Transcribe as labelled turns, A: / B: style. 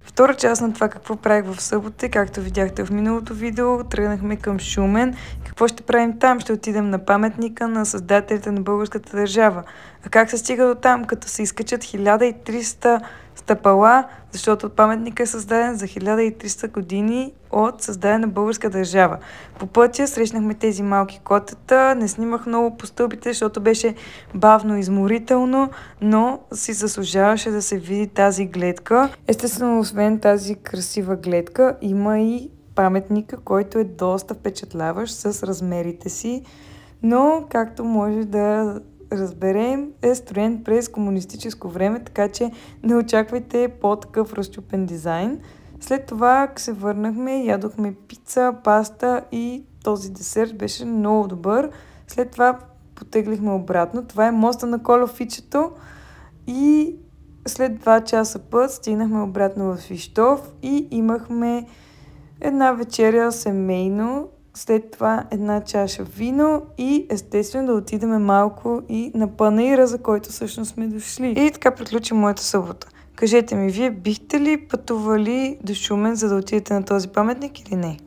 A: Втора част на това какво правих в събота, както видяхте в миналото видео, тръгнахме към Шумен. Какво ще правим там? Ще отидем на паметника на създателите на българската държава. А как се стига до там? Като се изкачат 1300 стъпала, защото паметникът е създаден за 1300 години от създадена на българска държава. По пътя срещнахме тези малки котета, не снимах много по стълбите, защото беше бавно, изморително, но си заслужаваше да се види тази гледка. Естествено, освен тази красива гледка, има и паметника, който е доста впечатляващ с размерите си, но както може да разберем, е строен през комунистическо време, така че не очаквайте по-такъв разчупен дизайн. След това се върнахме, ядохме пица, паста и този десерт беше много добър. След това потеглихме обратно. Това е моста на Колофичето и след 2 часа път стигнахме обратно в Свищов и имахме една вечеря семейно. След това една чаша вино и естествено да отидем малко и на панаира, за който всъщност сме дошли. И така приключи моята събота. Кажете ми, вие бихте ли пътували до Шумен, за да отидете на този паметник или не?